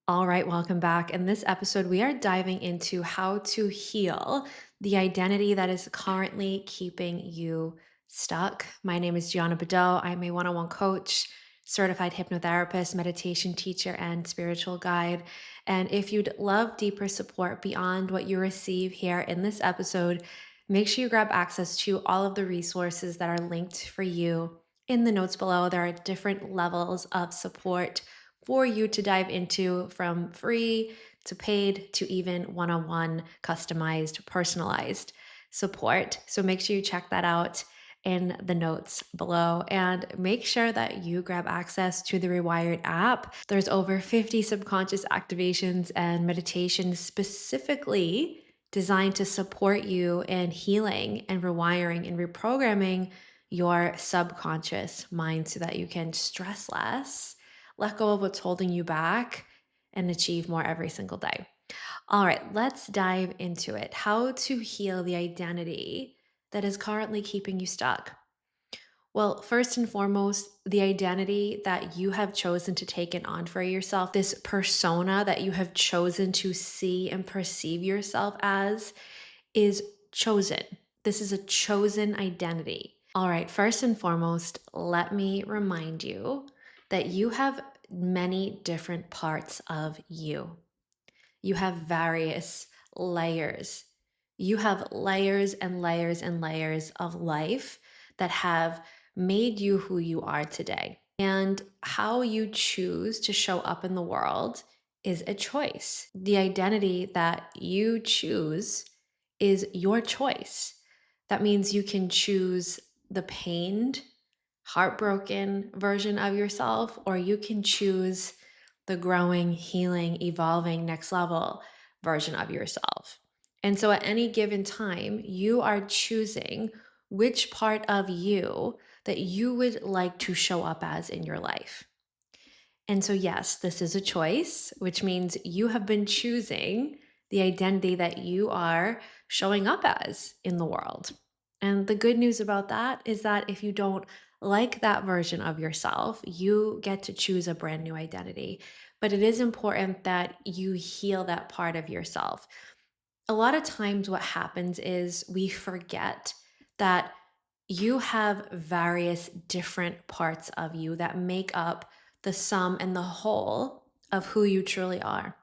All right, welcome back. In this episode, we are diving into how to heal the identity that is currently keeping you stuck. My name is Gianna Bedell. I'm a one on one coach, certified hypnotherapist, meditation teacher, and spiritual guide. And if you'd love deeper support beyond what you receive here in this episode, make sure you grab access to all of the resources that are linked for you in the notes below. There are different levels of support for you to dive into, from free to paid to even one-on-one customized, personalized support. So make sure you check that out in the notes below, and make sure that you grab access to the Rewired app. There's over 50 subconscious activations and meditations specifically designed to support you in healing and rewiring and reprogramming your subconscious mind so that you can stress less, let go of what's holding you back, and achieve more every single day. All right, let's dive into it. How to heal the identity that is currently keeping you stuck. Well, first and foremost, the identity that you have chosen to take it on for yourself, this persona that you have chosen to see and perceive yourself as, is chosen. This is a chosen identity. All right, first and foremost, let me remind you that you have many different parts of you. You have various layers. You have layers and layers and layers of life that have made you who you are today. And how you choose to show up in the world is a choice. The identity that you choose is your choice. That means you can choose the pained, heartbroken version of yourself, or you can choose the growing, healing, evolving, next level version of yourself. And so at any given time, you are choosing which part of you that you would like to show up as in your life. And so, yes, this is a choice, which means you have been choosing the identity that you are showing up as in the world. And the good news about that is that if you don't like that version of yourself, you get to choose a brand new identity. But it is important that you heal that part of yourself. A lot of times, what happens is we forget that you have various different parts of you that make up the sum and the whole of who you truly are.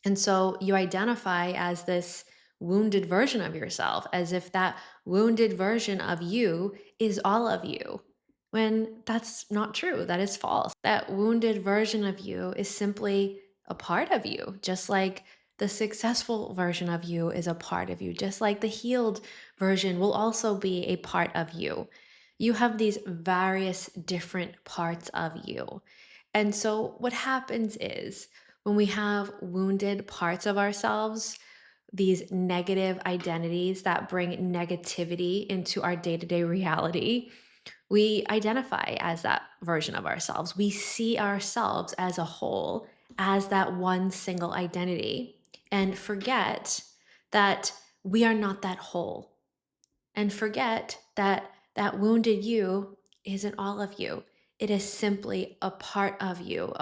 And so you identify as this wounded version of yourself, as if that wounded version of you is all of you, when that's not true. That is false. That wounded version of you is simply a part of you, just like the successful version of you is a part of you, just like the healed version will also be a part of you. You have these various different parts of you. And so what happens is, when we have wounded parts of ourselves, these negative identities that bring negativity into our day to day reality, we identify as that version of ourselves. We see ourselves as a whole, as that one single identity, and forget that we are not that whole, and forget that that wounded you isn't all of you. It is simply a part of you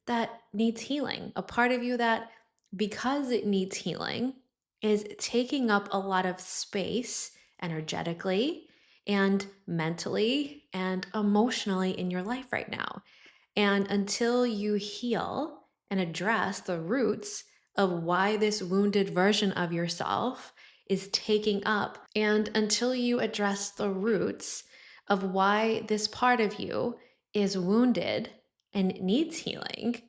that needs healing, a part of you that, because it needs healing, is taking up a lot of space energetically and mentally and emotionally in your life right now. And until you heal and address the roots of why this wounded version of yourself is taking up, and until you address the roots of why this part of you is wounded and needs healing,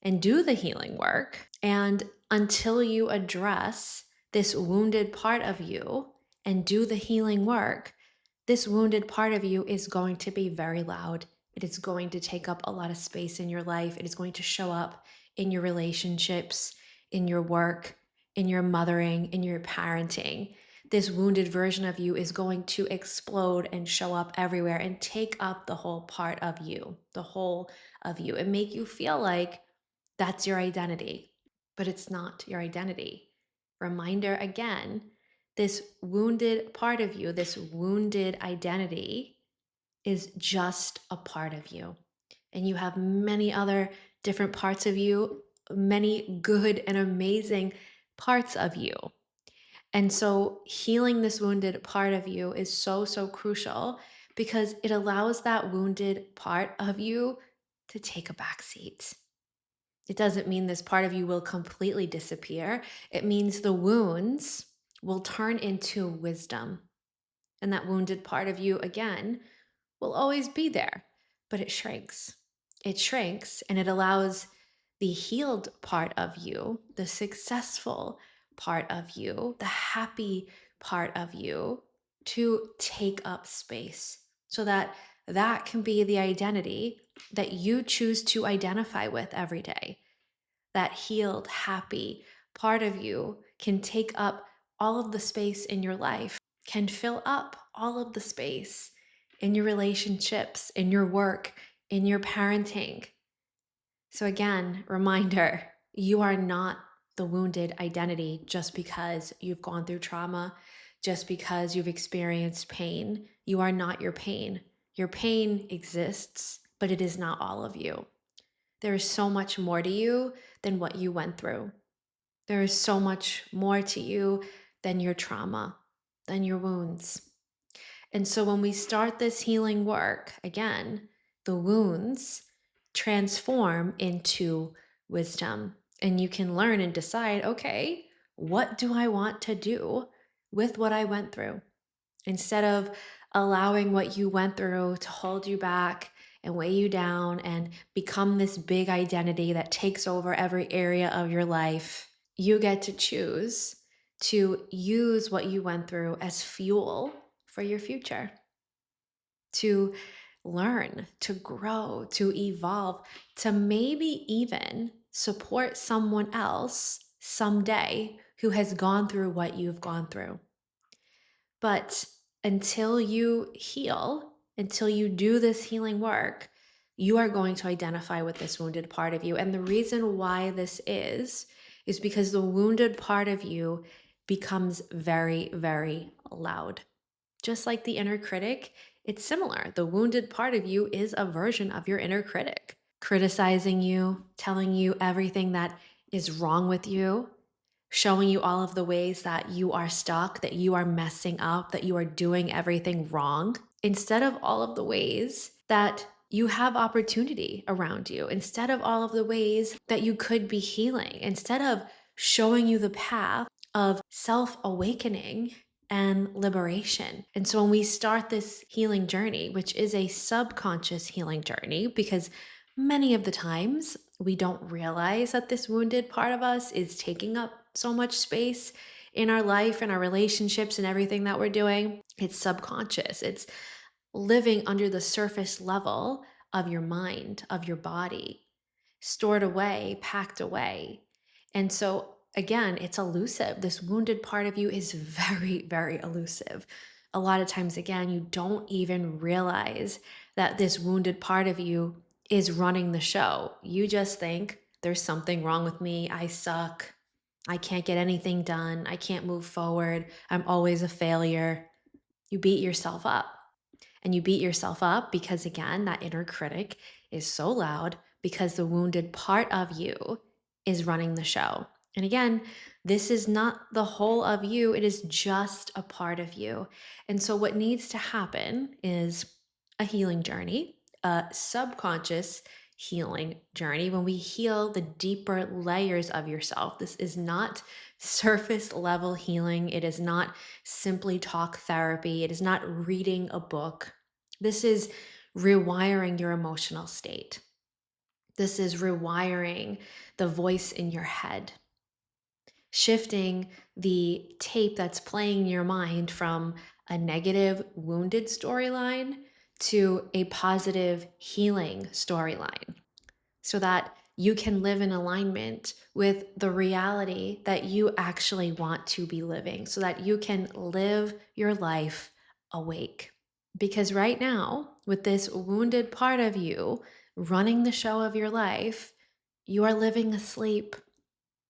and do the healing work, and until you address this wounded part of you and do the healing work, this wounded part of you is going to be very loud. It is going to take up a lot of space in your life. It is going to show up in your relationships, in your work, in your mothering, in your parenting. This wounded version of you is going to explode and show up everywhere and take up the whole part of you, the whole of you, and make you feel like that's your identity. But it's not your identity. Reminder again, this wounded part of you, this wounded identity, is just a part of you. And you have many other different parts of you, many good and amazing parts of you. And so healing this wounded part of you is so, so crucial because it allows that wounded part of you to take a back seat. It doesn't mean this part of you will completely disappear. It means the wounds will turn into wisdom. And that wounded part of you, again, will always be there, but it shrinks. It shrinks and it allows the healed part of you, the successful part of you, the happy part of you to take up space so that that can be the identity that you choose to identify with every day. That healed, happy part of you can take up all of the space in your life, can fill up all of the space in your relationships, in your work, in your parenting. So, again, reminder, you are not the wounded identity just because you've gone through trauma, just because you've experienced pain. You are not your pain. Your pain exists, but it is not all of you. There is so much more to you than what you went through. There is so much more to you than your trauma, than your wounds. And so when we start this healing work, again, the wounds transform into wisdom. And you can learn and decide, okay, what do I want to do with what I went through? Instead of allowing what you went through to hold you back and weigh you down and become this big identity that takes over every area of your life, you get to choose to use what you went through as fuel for your future, to learn, to grow, to evolve, to maybe even support someone else someday who has gone through what you've gone through. But until you heal, until you do this healing work, you are going to identify with this wounded part of you. And the reason why this is because the wounded part of you becomes very, very loud. Just like the inner critic, it's similar. The wounded part of you is a version of your inner critic, criticizing you, telling you everything that is wrong with you, showing you all of the ways that you are stuck, that you are messing up, that you are doing everything wrong, instead of all of the ways that you have opportunity around you, instead of all of the ways that you could be healing, instead of showing you the path of self awakening and liberation. And so when we start this healing journey, which is a subconscious healing journey, because many of the times we don't realize that this wounded part of us is taking up so much space in our life and our relationships and everything that we're doing. It's subconscious. It's living under the surface level of your mind, of your body, stored away, packed away. And so again, it's elusive. This wounded part of you is very, very elusive. A lot of times, again, you don't even realize that this wounded part of you is running the show. You just think there's something wrong with me. I suck. I can't get anything done. I can't move forward. I'm always a failure. You beat yourself up. And you beat yourself up because, again, that inner critic is so loud because the wounded part of you is running the show. And again, this is not the whole of you, it is just a part of you. And so, what needs to happen is a healing journey, a subconscious healing journey when we heal the deeper layers of yourself. This is not surface level healing, it is not simply talk therapy, it is not reading a book. This is rewiring your emotional state. This is rewiring the voice in your head, shifting the tape that's playing in your mind from a negative, wounded storyline to a positive, healing storyline so that you can live in alignment with the reality that you actually want to be living, so that you can live your life awake. Because right now, with this wounded part of you running the show of your life, you are living asleep.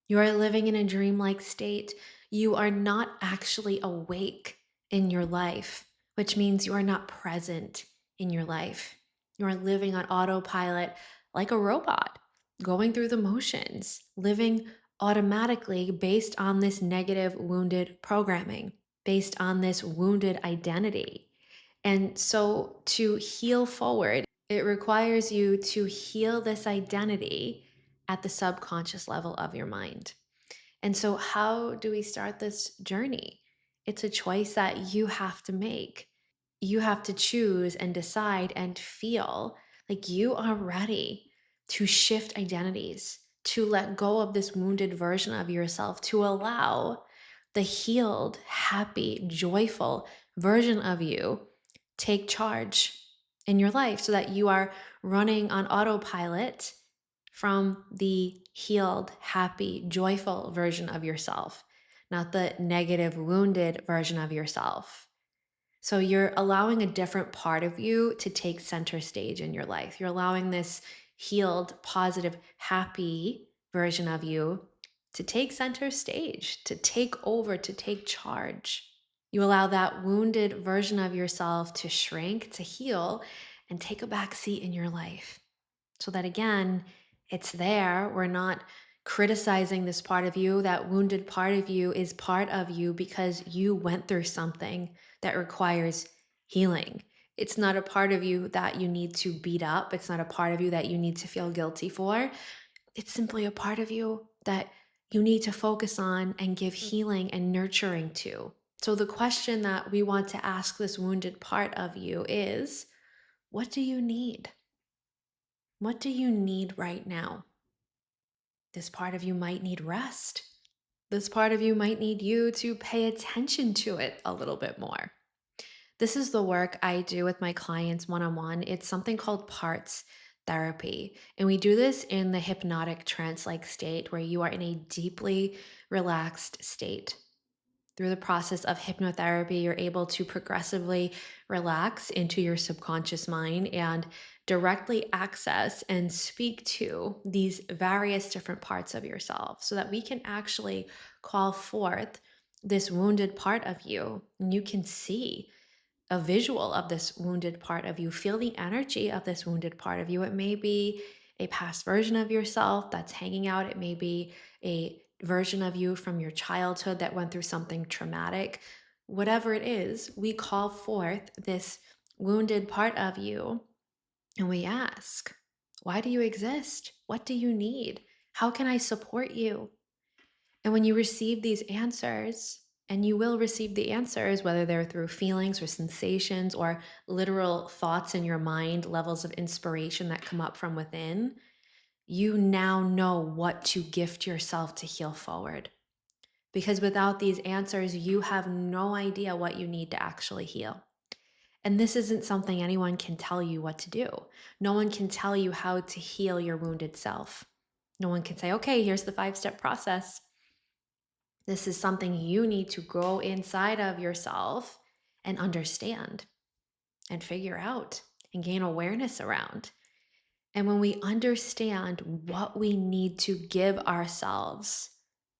You are living in a dreamlike state. You are not actually awake in your life, which means you are not present in your life. You are living on autopilot like a robot. going through the motions, living automatically based on this negative wounded programming, based on this wounded identity. And so to heal forward, it requires you to heal this identity at the subconscious level of your mind. And so, how do we start this journey? It's a choice that you have to make. You have to choose and decide and feel like you are ready to shift identities, to let go of this wounded version of yourself, to allow the healed, happy, joyful version of you take charge in your life so that you are running on autopilot from the healed, happy, joyful version of yourself, not the negative, wounded version of yourself. So you're allowing a different part of you to take center stage in your life. You're allowing this healed, positive, happy version of you to take center stage, to take over, to take charge. You allow that wounded version of yourself to shrink, to heal, and take a back seat in your life. So that again, it's there. We're not criticizing this part of you. That wounded part of you is part of you because you went through something that requires healing. It's not a part of you that you need to beat up. It's not a part of you that you need to feel guilty for. It's simply a part of you that you need to focus on and give healing and nurturing to. So the question that we want to ask this wounded part of you is, what do you need? What do you need right now? This part of you might need rest. This part of you might need you to pay attention to it a little bit more. This is the work I do with my clients one-on-one. It's something called parts therapy. And we do this in the hypnotic trance-like state where you are in a deeply relaxed state. Through the process of hypnotherapy, you're able to progressively relax into your subconscious mind and directly access and speak to these various different parts of yourself so that we can actually call forth this wounded part of you. And you can see a visual of this wounded part of you, feel the energy of this wounded part of you. It may be a past version of yourself that's hanging out. It may be a version of you from your childhood that went through something traumatic. Whatever it is, we call forth this wounded part of you and we ask, why do you exist? What do you need? How can I support you? And when you receive these answers, and you will receive the answers, whether they're through feelings or sensations or literal thoughts in your mind, levels of inspiration that come up from within, you now know what to gift yourself to heal forward. Because without these answers, you have no idea what you need to actually heal. And this isn't something anyone can tell you what to do. No one can tell you how to heal your wounded self. No one can say, okay, here's the 5-step process. This is something you need to go inside of yourself and understand and figure out and gain awareness around. And when we understand what we need to give ourselves,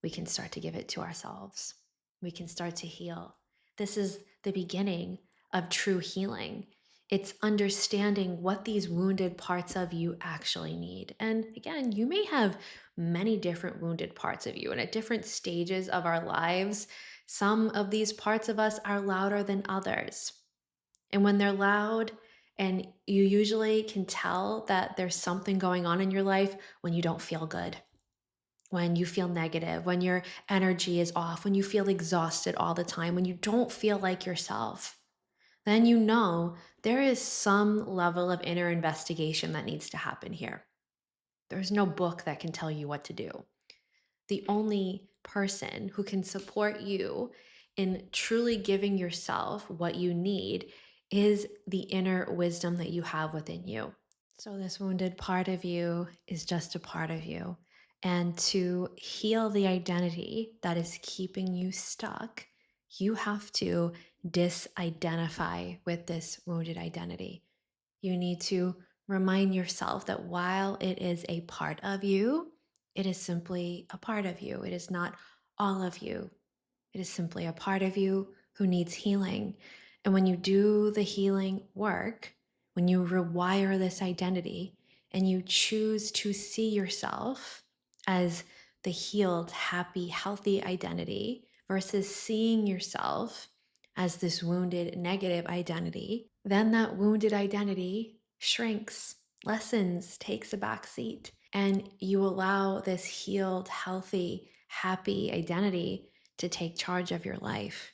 we can start to give it to ourselves. We can start to heal. This is the beginning of true healing. It's understanding what these wounded parts of you actually need. And again, you may have many different wounded parts of you, and at different stages of our lives, some of these parts of us are louder than others. And when they're loud, and you usually can tell that there's something going on in your life when you don't feel good, when you feel negative, when your energy is off, when you feel exhausted all the time, when you don't feel like yourself, then you know there is some level of inner investigation that needs to happen here. There's no book that can tell you what to do. The only person who can support you in truly giving yourself what you need is the inner wisdom that you have within you. So, this wounded part of you is just a part of you. And to heal the identity that is keeping you stuck, you have to disidentify with this wounded identity. You need to remind yourself that while it is a part of you, it is simply a part of you. It is not all of you. It is simply a part of you who needs healing. And when you do the healing work, when you rewire this identity, and you choose to see yourself as the healed, happy, healthy identity versus seeing yourself as this wounded, negative identity, then that wounded identity shrinks, lessens, takes a back seat, and you allow this healed, healthy, happy identity to take charge of your life.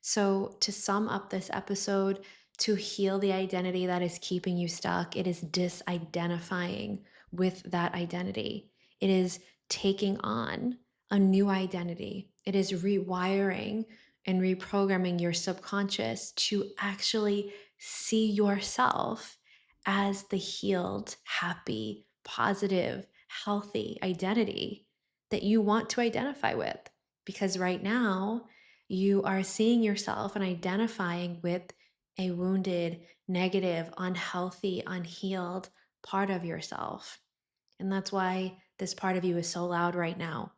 So, to sum up this episode, to heal the identity that is keeping you stuck, it is disidentifying with that identity. It is taking on a new identity. It is rewiring and reprogramming your subconscious to actually see yourself as the healed, happy, positive, healthy identity that you want to identify with. Because right now, you are seeing yourself and identifying with a wounded, negative, unhealthy, unhealed part of yourself. And that's why this part of you is so loud right now.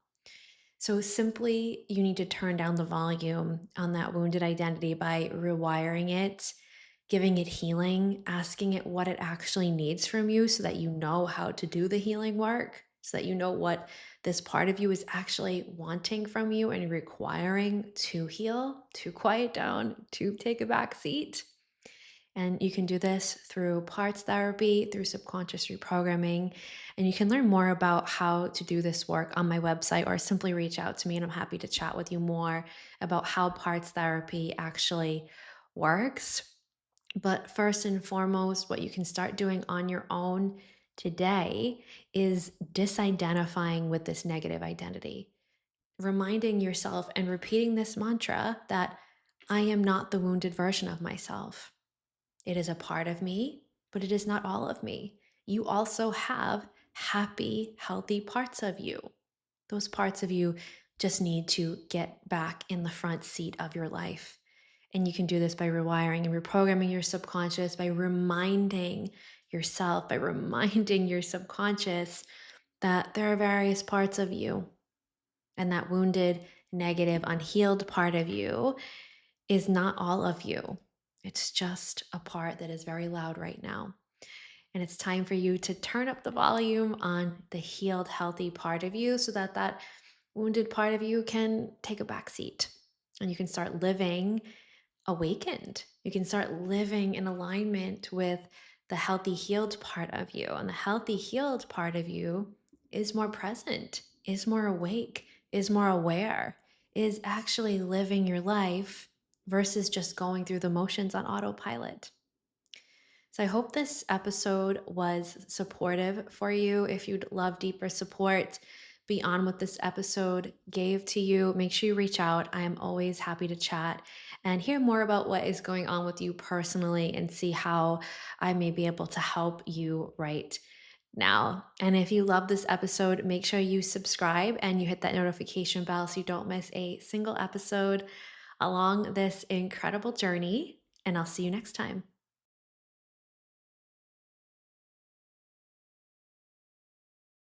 So simply, you need to turn down the volume on that wounded identity by rewiring it, giving it healing, asking it what it actually needs from you so that you know how to do the healing work, so that you know what this part of you is actually wanting from you and requiring to heal, to quiet down, to take a back seat. And you can do this through parts therapy, through subconscious reprogramming. And you can learn more about how to do this work on my website or simply reach out to me, and I'm happy to chat with you more about how parts therapy actually works. But first and foremost, what you can start doing on your own today is disidentifying with this negative identity, reminding yourself and repeating this mantra that I am not the wounded version of myself. It is a part of me, but it is not all of me. You also have happy, healthy parts of you. Those parts of you just need to get back in the front seat of your life. And you can do this by rewiring and reprogramming your subconscious, by reminding yourself, by reminding your subconscious that there are various parts of you. And that wounded, negative, unhealed part of you is not all of you. It's just a part that is very loud right now. And it's time for you to turn up the volume on the healed, healthy part of you so that that wounded part of you can take a back seat and you can start living awakened. You can start living in alignment with the healthy, healed part of you. And the healthy, healed part of you is more present, is more awake, is more aware, is actually living your life versus just going through the motions on autopilot. So I hope this episode was supportive for you. If you'd love deeper support beyond what this episode gave to you, make sure you reach out. I am always happy to chat and hear more about what is going on with you personally and see how I may be able to help you right now. And if you love this episode, make sure you subscribe and you hit that notification bell so you don't miss a single episode along this incredible journey. And I'll see you next time.